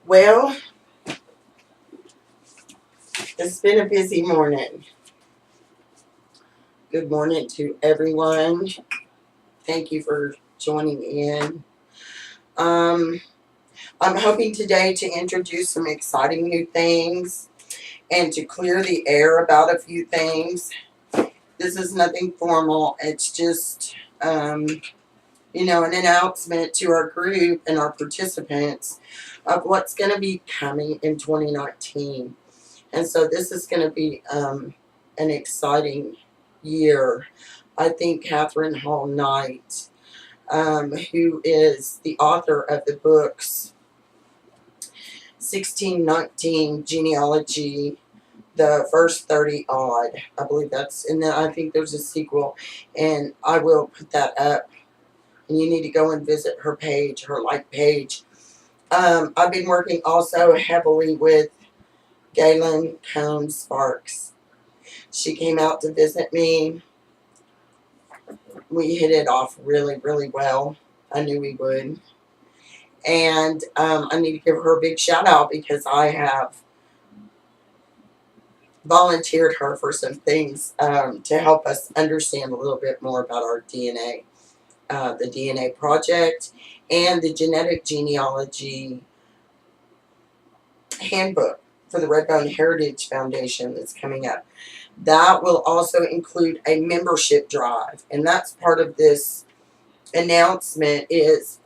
Well, it's been a busy morning. Good morning to everyone. Thank you for joining in. I'm hoping today to introduce some exciting new things and to clear the air about a few things. This is nothing formal. It's just, an announcement to our group and our participants of what's going to be coming in 2019. And so this is going to be an exciting year. I think Catherine Hall Knight, who is the author of the books 1619 Genealogy, the first 30 odd, I believe that's, and then I think there's a sequel, and I will put that up, and you need to go and visit her page, her like page. I've been working also heavily with Gayelynn Sparks. She came out to visit me. We hit it off really, really well. I knew we would. And I need to give her a big shout out because I have volunteered her for some things to help us understand a little bit more about our DNA, the DNA project, and the Genetic Genealogy Handbook for the Redbone Heritage Foundation that's coming up. That will also include a membership drive, and that's part of this announcement. Is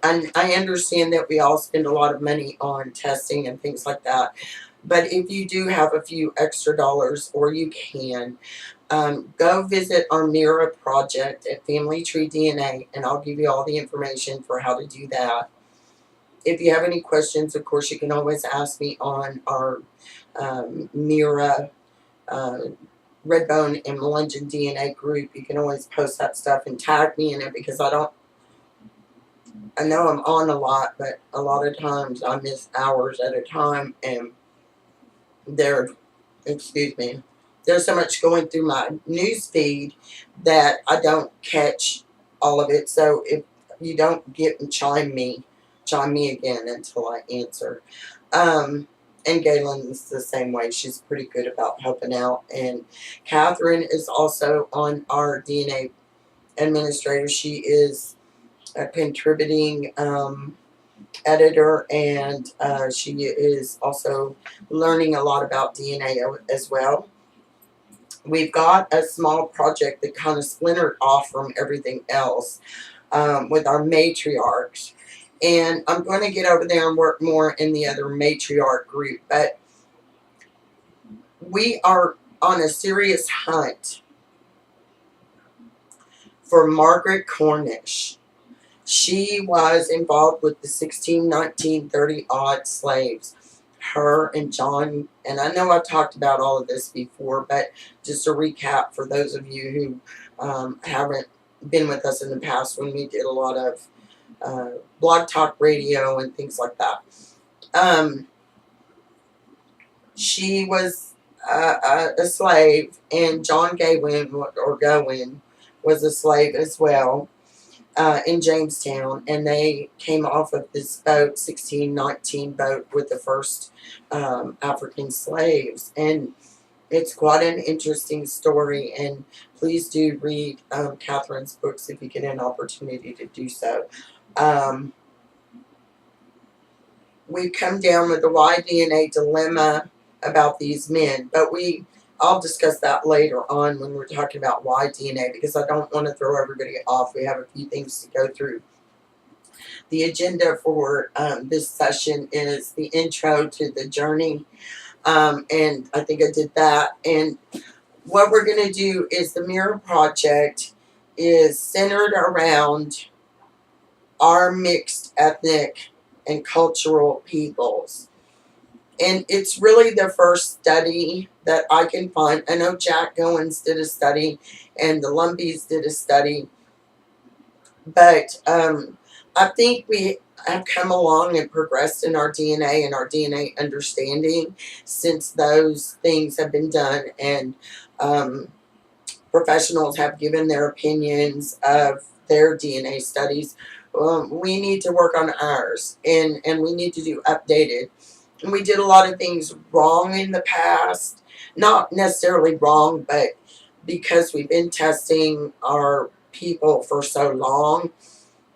I understand that we all spend a lot of money on testing and things like that, but if you do have a few extra dollars, or you can, go visit our MEHRA project at Family Tree DNA, and I'll give you all the information for how to do that. If you have any questions, of course, you can always ask me on our MEHRA Redbone and Melungeon DNA group. You can always post that stuff and tag me in it, because I know I'm on a lot, but a lot of times I miss hours at a time, and there's so much going through my news feed that I don't catch all of it. So if you don't get and chime me again until I answer. And Gayelynn is the same way. She's pretty good about helping out. And Catherine is also on our DNA administrator. She is a contributing editor, and she is also learning a lot about DNA as well. We've got a small project that kind of splintered off from everything else with our matriarchs. And I'm going to get over there and work more in the other matriarch group. But we are on a serious hunt for Margaret Cornish. She was involved with the 16, 19, 30 odd slaves. Her and John, and I know I've talked about all of this before, but just a recap for those of you who haven't been with us in the past, when we did a lot of blog talk radio and things like that. She was a slave, and John Goins was a slave as well in Jamestown, and they came off of this boat, 1619 boat, with the first African slaves. And it's quite an interesting story, and please do read Catherine's books if you get an opportunity to do so. We've come down with the Y-DNA dilemma about these men, but I'll discuss that later on when we're talking about Y-DNA, because I don't want to throw everybody off. We have a few things to go through. The agenda for this session is the intro to the journey, and I think I did that. And what we're going to do is the MEHRA project is centered around our mixed ethnic and cultural peoples. And it's really the first study that I can find. I know Jack Goins did a study, and the Lumbies did a study. But I think we have come along and progressed in our DNA and our DNA understanding since those things have been done. And professionals have given their opinions of their DNA studies. We need to work on ours, and we need to do updated. And we did a lot of things wrong in the past. Not necessarily wrong, but because we've been testing our people for so long,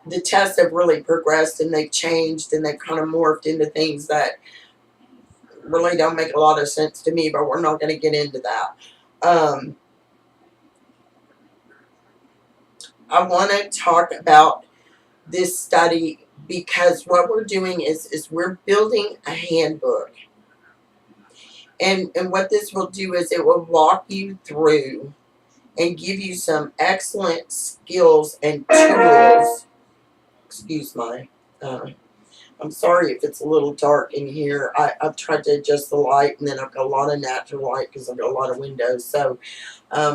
the tests have really progressed and they've changed and they've kind of morphed into things that really don't make a lot of sense to me, but we're not going to get into that. I want to talk about this study because what we're doing is we're building a handbook. And what this will do is it will walk you through and give you some excellent skills and tools. Excuse my, I'm sorry if it's a little dark in here. I've tried to adjust the light, and then I've got a lot of natural light because I've got a lot of windows. So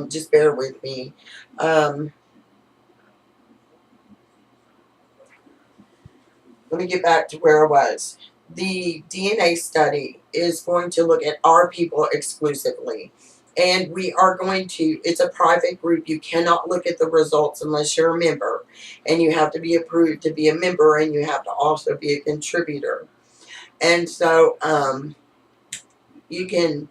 just bear with me. Let me get back to where I was. The DNA study is going to look at our people exclusively. And we are going to, it's a private group. You cannot look at the results unless you're a member. And you have to be approved to be a member, and you have to also be a contributor. And so you can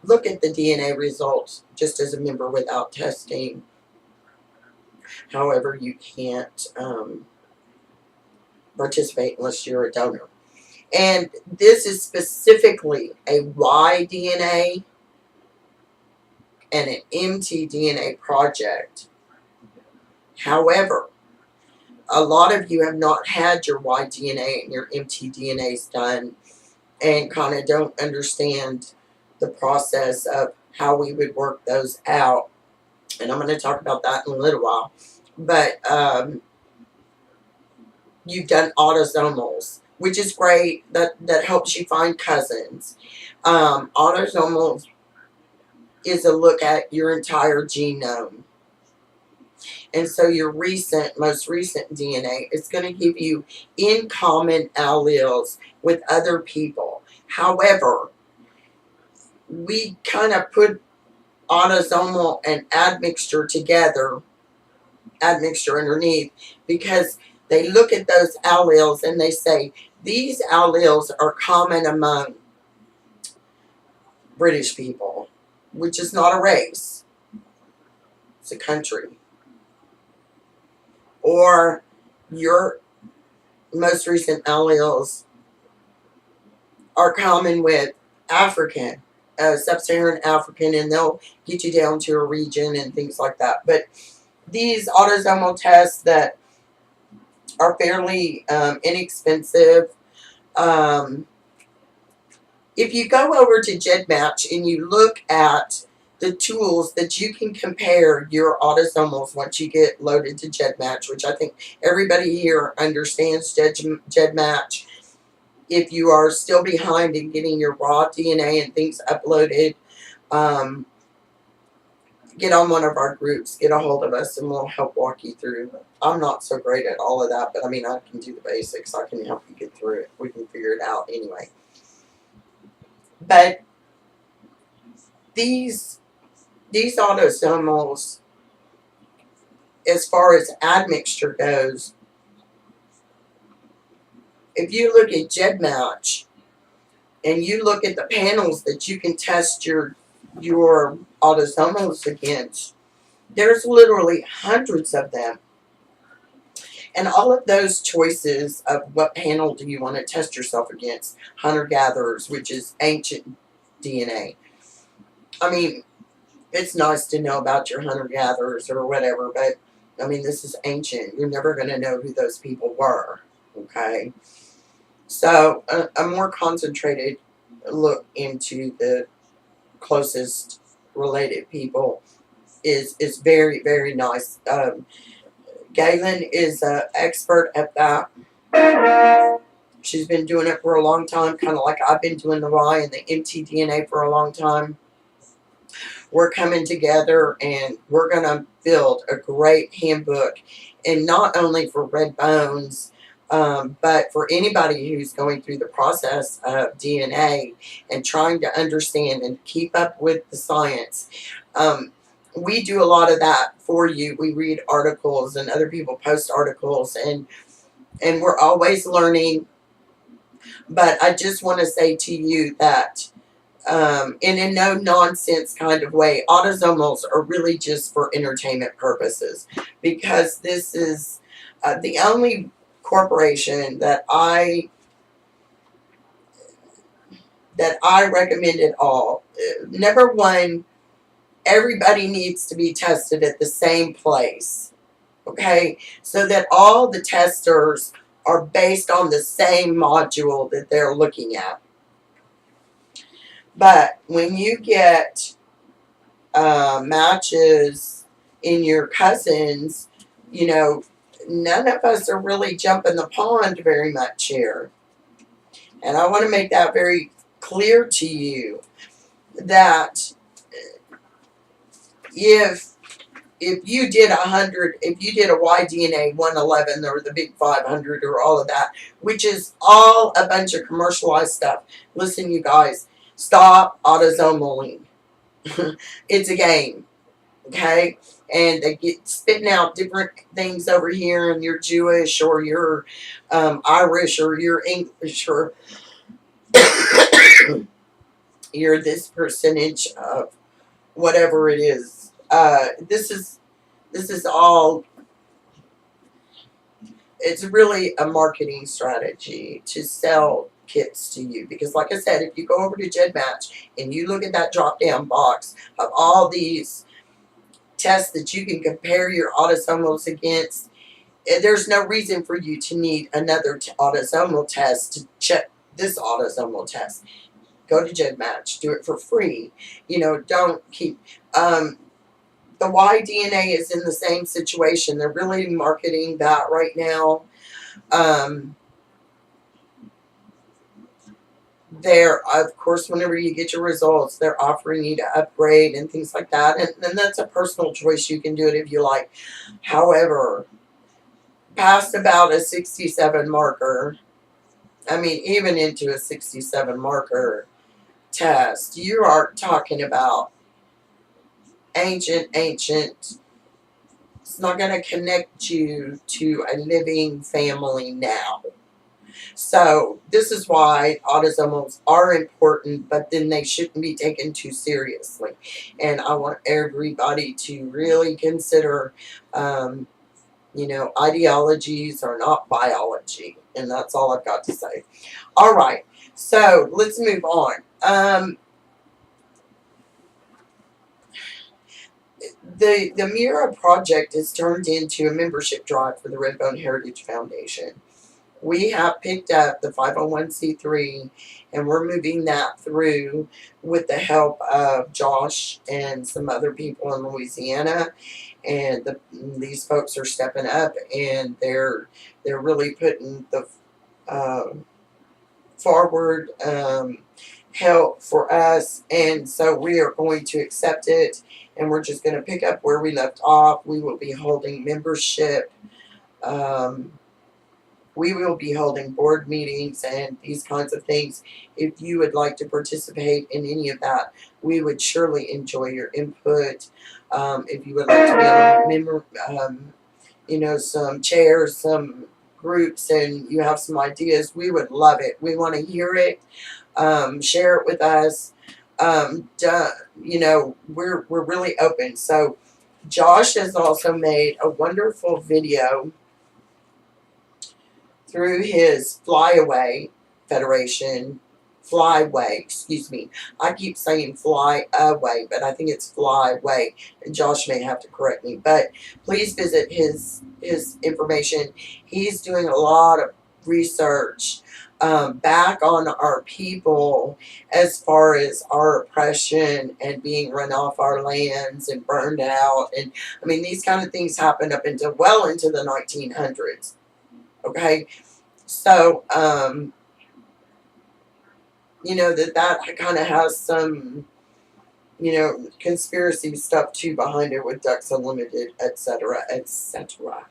look at the DNA results just as a member without testing. However, you can't participate unless you're a donor. And this is specifically a Y DNA and an mtDNA project. However, a lot of you have not had your Y DNA and your mtDNAs done and kind of don't understand the process of how we would work those out. And I'm going to talk about that in a little while. But you've done autosomals, which is great. That helps you find cousins. Autosomals is a look at your entire genome. And so your most recent DNA is going to give you in common alleles with other people. However, we kind of put autosomal and admixture together, admixture underneath, because they look at those alleles and they say, these alleles are common among British people, which is not a race. It's a country. Or your most recent alleles are common with African, sub-Saharan African, and they'll get you down to a region and things like that. But these autosomal tests that are fairly inexpensive. If you go over to GEDmatch and you look at the tools that you can compare your autosomals once you get loaded to GEDmatch, which I think everybody here understands GEDmatch. If you are still behind in getting your raw DNA and things uploaded, get on one of our groups, get a hold of us, and we'll help walk you through. I'm not so great at all of that, but I mean, I can do the basics. I can help you get through it. We can figure it out anyway. But these autosomals, as far as admixture goes, if you look at GEDmatch and you look at the panels that you can test your autosomals against, there's literally hundreds of them. And all of those choices of what panel do you want to test yourself against, hunter-gatherers, which is ancient DNA. I mean, it's nice to know about your hunter-gatherers or whatever, but I mean, this is ancient. You're never going to know who those people were, okay? So a more concentrated look into the closest related people is very, very nice. Gayelynn is an expert at that. She's been doing it for a long time, kind of like I've been doing the Y and the mtDNA for a long time. We're coming together and we're going to build a great handbook, and not only for red bones, but for anybody who's going through the process of DNA and trying to understand and keep up with the science. we do a lot of that for you. We read articles and other people post articles, and we're always learning. But I just want to say to you that in a no nonsense kind of way, autosomals are really just for entertainment purposes, because this is the only corporation that I recommend at all. Number one, everybody needs to be tested at the same place, okay? So that all the testers are based on the same module that they're looking at. But when you get matches in your cousins, you know, none of us are really jumping the pond very much here. And I want to make that very clear to you, that if you did 100, if you did a Y-DNA 111 or the Big 500 or all of that, which is all a bunch of commercialized stuff. Listen, you guys, stop autosomaling. It's a game, okay? And they get spitting out different things over here, and you're Jewish or you're Irish or you're English or you're this percentage of whatever it is. This is all, it's really a marketing strategy to sell kits to you, because like I said, if you go over to GEDmatch and you look at that drop down box of all these tests that you can compare your autosomals against, there's no reason for you to need another autosomal test to check this autosomal test. Go to GEDmatch, do it for free. You know, don't keep the Y-DNA is in the same situation. They're really marketing that right now. They're, of course, whenever you get your results, they're offering you to upgrade and things like that. And that's a personal choice. You can do it if you like. However, past about a 67 marker, I mean, even into a 67 marker test, you are talking about ancient. It's not going to connect you to a living family now. So this is why autosomals are important, but then they shouldn't be taken too seriously. And I want everybody to really consider, you know, ideologies are not biology. And that's all I've got to say. All right, so let's move on. The MEHRA project is turned into a membership drive for the Redbone Heritage Foundation. We have picked up the 501c3, and we're moving that through with the help of Josh and some other people in Louisiana. And these folks are stepping up, and they're really putting the forward help for us. And so we are going to accept it, and we're just going to pick up where we left off. We will be holding membership. We will be holding board meetings and these kinds of things. If you would like to participate in any of that, we would surely enjoy your input. If you would like to be on a member, you know, some chairs, some groups, and you have some ideas, we would love it. We want to hear it. Share it with us. You know, we're really open. So Josh has also made a wonderful video through his Flyway Federation, Flyway, excuse me. I keep saying Flyaway, but I think it's Flyway, and Josh may have to correct me. But please visit his information. He's doing a lot of research back on our people as far as our oppression and being run off our lands and burned out. And I mean, these kind of things happened up until well into the 1900s. Okay, so you know, that kind of has some, you know, conspiracy stuff too behind it with Ducks Unlimited, etc., etc.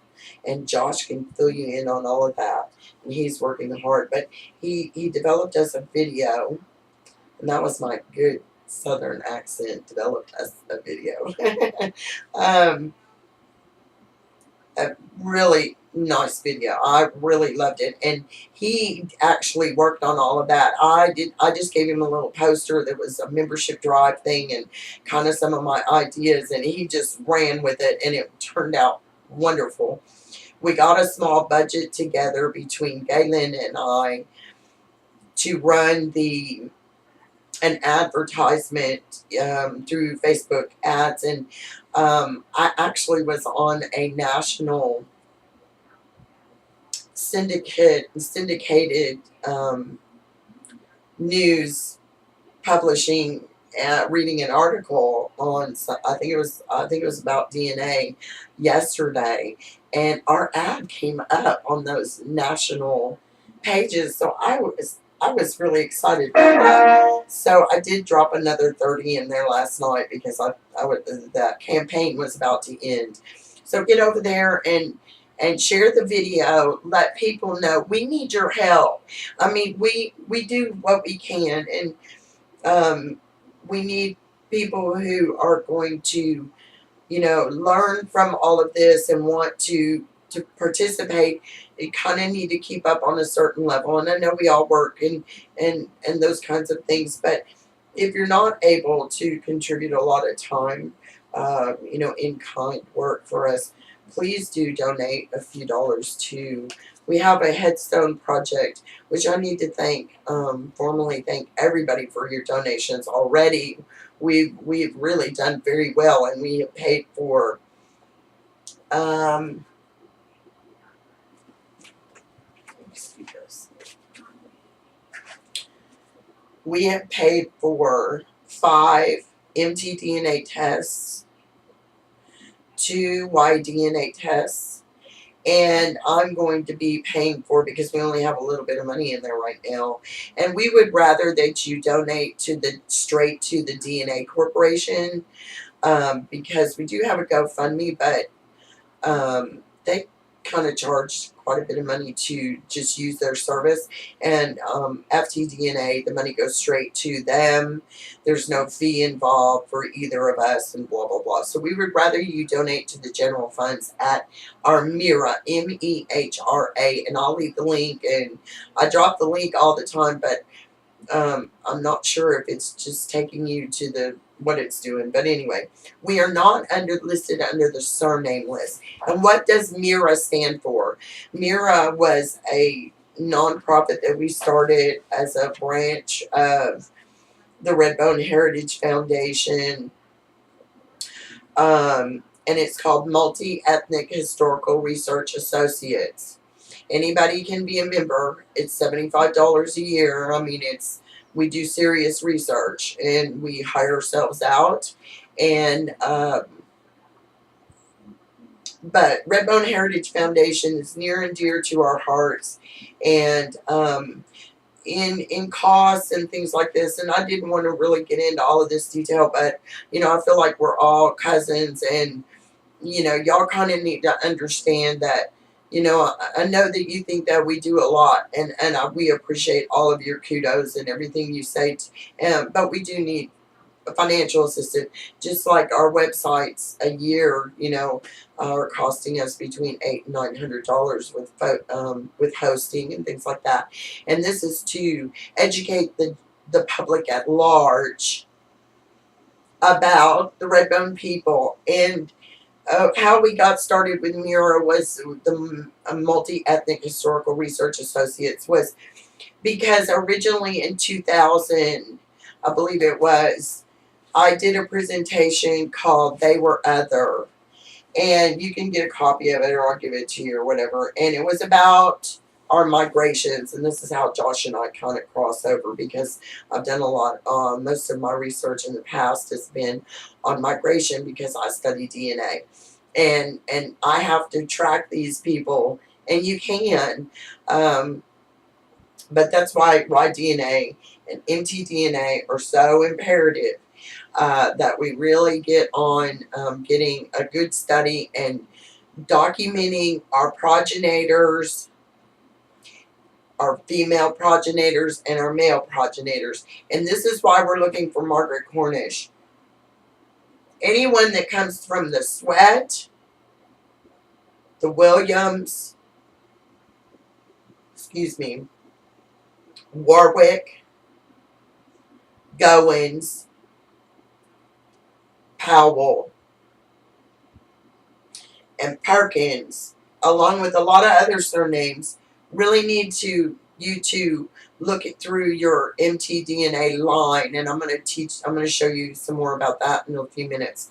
And Josh can fill you in on all of that, and he's working hard. But he developed us a video, and that was my good southern accent developed as a video. um, a really nice video. I really loved it, and he actually worked on all of that. I just gave him a little poster that was a membership drive thing and kind of some of my ideas, and he just ran with it, and it turned out wonderful. We got a small budget together between Gayelynn and I to run an advertisement through Facebook ads, and I actually was on a national syndicated news publishing, reading an article on, I think it was about DNA yesterday, and our ad came up on those national pages. So I was really excited about that. So I did drop another 30 in there last night because that campaign was about to end. So get over there and share the video. Let people know we need your help. I mean, we do what we can, and we need people who are going to, learn from all of this and want to participate. You kind of need to keep up on a certain level, and I know we all work and those kinds of things, but if you're not able to contribute a lot of time, in kind work for us, please do donate a few dollars to. We have a headstone project, which I need to formally thank everybody for your donations already. We've really done very well, and we have paid for we have paid for 5 mtDNA tests, 2 Y-DNA tests, and I'm going to be paying for, because we only have a little bit of money in there right now, and we would rather that you donate straight to the DNA Corporation, because we do have a GoFundMe, but they kind of charge quite a bit of money to just use their service, and FTDNA, the money goes straight to them. There's no fee involved for either of us, and blah blah blah. So we would rather you donate to the general funds at our MEHRA, MEHRA, and I'll leave the link, and I drop the link all the time, but I'm not sure if it's just taking you to what it's doing. But anyway, we are not listed under the surname list. And what does MEHRA stand for? MEHRA was a nonprofit that we started as a branch of the Redbone Heritage Foundation. And it's called Multi-Ethnic Historical Research Associates. Anybody can be a member. It's $75 a year. I mean, we do serious research, and we hire ourselves out. And but Redbone Heritage Foundation is near and dear to our hearts, and in costs and things like this. And I didn't want to really get into all of this detail, but I feel like we're all cousins, and y'all kind of need to understand that. I know that you think that we do a lot, and we appreciate all of your kudos and everything you say, but we do need a financial assistance. Just like our websites a year, are costing us between $800 and $900 with hosting and things like that. And this is to educate the public at large about the Redbone people. And how we got started with MEHRA was the Multi-Ethnic Historical Research Associates, was because originally in 2000, I believe it was, I did a presentation called They Were Other, and you can get a copy of it, or I'll give it to you or whatever, and it was about our migrations. And this is how Josh and I kind of cross over, because I've done a lot, most of my research in the past has been on migration, because I study DNA, and I have to track these people, and you can, but that's why DNA and mtDNA are so imperative, that we really get on getting a good study and documenting our progenitors our female progenitors and our male progenitors. And this is why we're looking for Margaret Cornish. Anyone that comes from the Sweat, the Williams, Warwick, Goins, Powell, and Perkins, along with a lot of other surnames, really need you to look it through your mtDNA line, and I'm going to show you some more about that in a few minutes.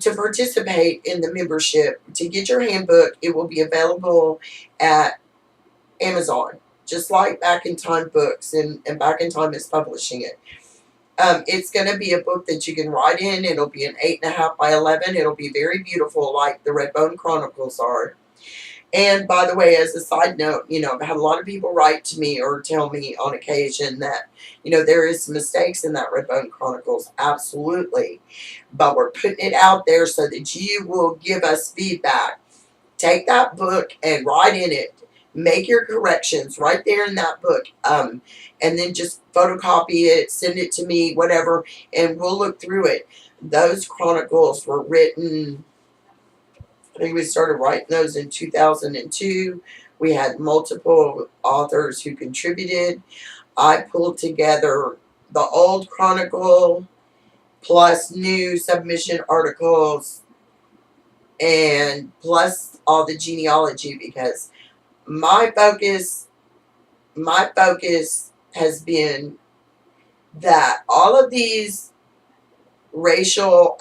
To participate in the membership, to get your handbook, it will be available at Amazon, just like Back in Time Books, and Back in Time is publishing it. It's going to be a book that you can write in. It'll be an 8.5 by 11. It'll be very beautiful, like the Redbone Chronicles are. And by the way, as a side note, I've had a lot of people write to me or tell me on occasion that, there is some mistakes in that Redbone Chronicles. Absolutely. But we're putting it out there so that you will give us feedback. Take that book and write in it. Make your corrections right there in that book. And then just photocopy it, send it to me, whatever, and we'll look through it. Those chronicles were written, I think we started writing those in 2002. We had multiple authors who contributed. I pulled together the old chronicle plus new submission articles and plus all the genealogy, because my focus has been that all of these racial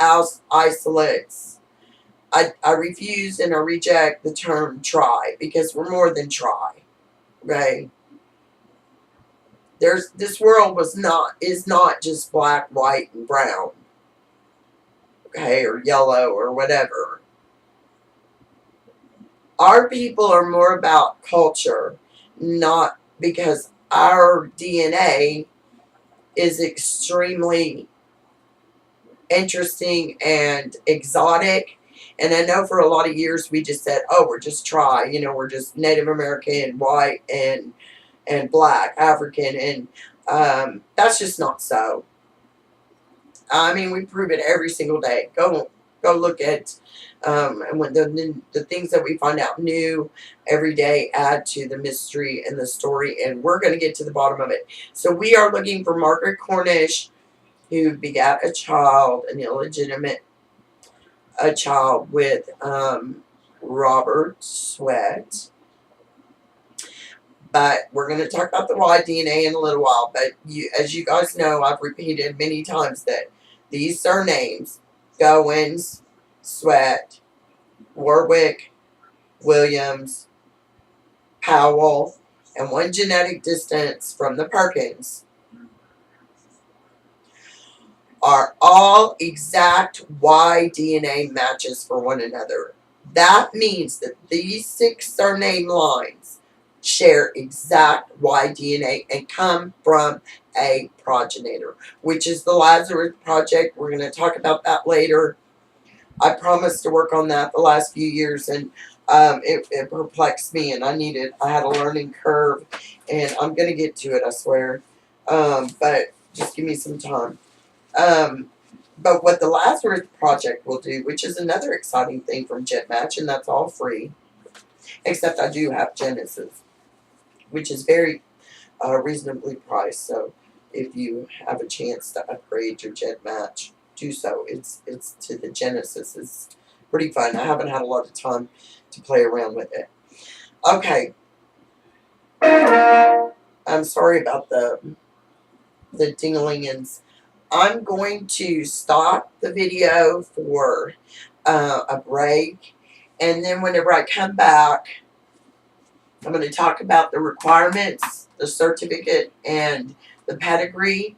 isolates, I refuse and I reject the term tribe, because we're more than tribe, right? This world is not just black, white, and brown, okay, or yellow or whatever. Our people are more about culture, not because our DNA is extremely interesting and exotic. And I know for a lot of years we just said, oh, we're just we're just Native American, white, and black, African, and that's just not so. I mean, we prove it every single day. Go look at and when the things that we find out new every day add to the mystery and the story, and we're going to get to the bottom of it. So we are looking for Margaret Cornish, who begat a child, an illegitimate child with Robert Sweat. But we're going to talk about the raw DNA in a little while. But as you guys know, I've repeated many times that these surnames, Goins, Sweat, Warwick, Williams, Powell, and one genetic distance from the Perkins, are all exact Y DNA matches for one another. That means that these 6 surname lines share exact Y DNA and come from a progenitor, which is the Lazarus Project. We're going to talk about that later. I promised to work on that the last few years, and it perplexed me, and I had a learning curve, and I'm going to get to it, I swear. But just give me some time. But what the Lazarus Project will do, which is another exciting thing from GenMatch, and that's all free, except I do have Genesis, which is very reasonably priced. So if you have a chance to upgrade your GenMatch, do so. It's to the Genesis. It's pretty fun. I haven't had a lot of time to play around with it. Okay. I'm sorry about the ding-a-ling-ings. I'm going to stop the video for a break, and then whenever I come back, I'm going to talk about the requirements, the certificate, and the pedigree.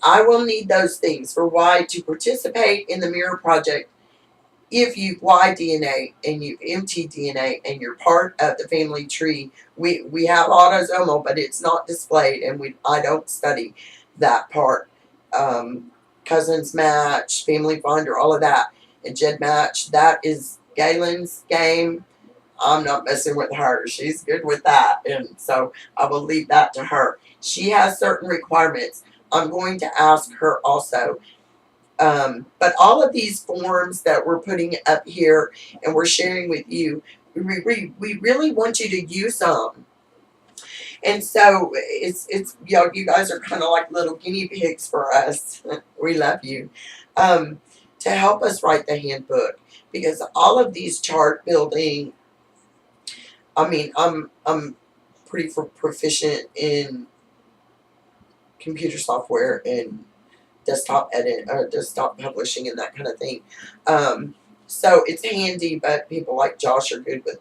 I will need those things for why to participate in the MEHRA project. If you Y DNA and you mtDNA and you're part of the family tree, we have autosomal, but it's not displayed, and I don't study that part. Cousins Match, Family Finder, all of that, and GenMatch, that is Galen's game. I'm not messing with her. She's good with that. And so I will leave that to her. She has certain requirements. I'm going to ask her also. But all of these forms that we're putting up here and we're sharing with you, we really want you to use them. And so you guys are kind of like little guinea pigs for us. We love you. To help us write the handbook, because all of these chart building, I mean, I'm pretty proficient in computer software and desktop edit or desktop publishing and that kind of thing. So it's handy, but people like Josh are good with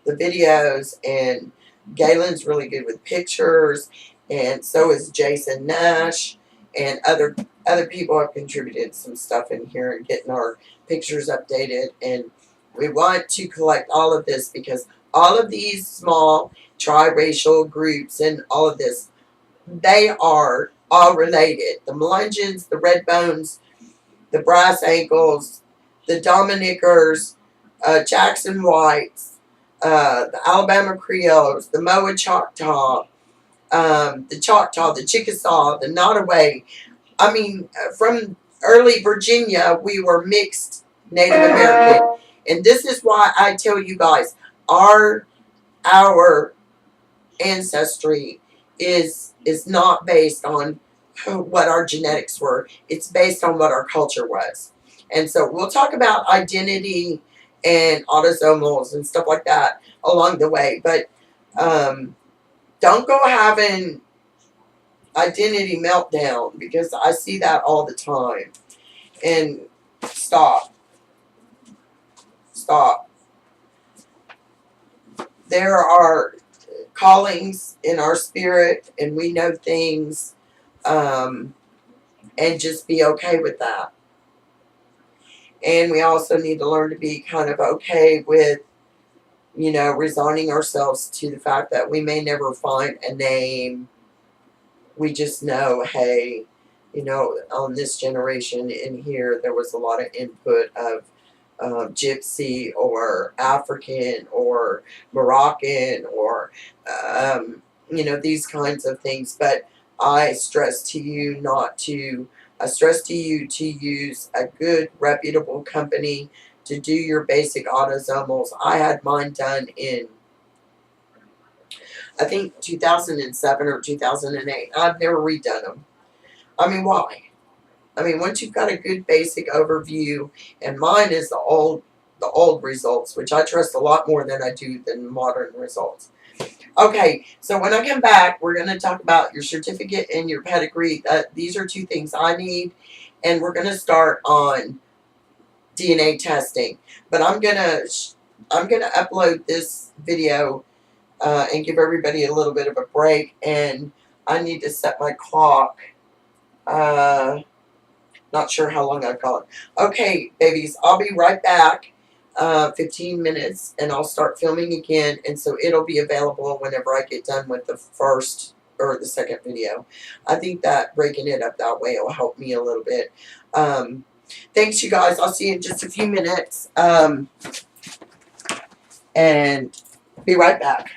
the videos, and Gaylynn's really good with pictures, and so is Jason Nash, and other people have contributed some stuff in here and getting our pictures updated. And we want to collect all of this because all of these small triracial groups and all of this, they are all related. The Melungeons, the Red Bones, the Brass Ankles, the Dominickers, Jackson Whites, the Alabama Creoles, the Moa Choctaw, the Chickasaw, the Nottoway. I mean, from early Virginia, we were mixed Native American. And this is why I tell you guys, our ancestry is not based on what our genetics were. It's based on what our culture was. And so we'll talk about identity and autosomals and stuff like that along the way. But don't go having identity meltdown, because I see that all the time. And stop. There are callings in our spirit, and we know things, and just be okay with that. And we also need to learn to be kind of okay with, resigning ourselves to the fact that we may never find a name. We just know, hey, on this generation in here, there was a lot of input of Gypsy or African or Moroccan or, these kinds of things. But I stress to you to use a good, reputable company to do your basic autosomals. I had mine done in, I think, 2007 or 2008. I've never redone them. I mean, why? I mean, once you've got a good basic overview, and mine is the old results, which I trust a lot more than I do than modern results. Okay, so when I come back, we're going to talk about your certificate and your pedigree. These are two things I need, and we're going to start on DNA testing. But I'm gonna upload this video and give everybody a little bit of a break, and I need to set my clock. Not sure how long I've got. Okay, babies, I'll be right back. 15 minutes, and I'll start filming again, and so it'll be available whenever I get done with the first or the second video. I think that breaking it up that way will help me a little bit. Thanks, you guys. I'll see you in just a few minutes, and be right back.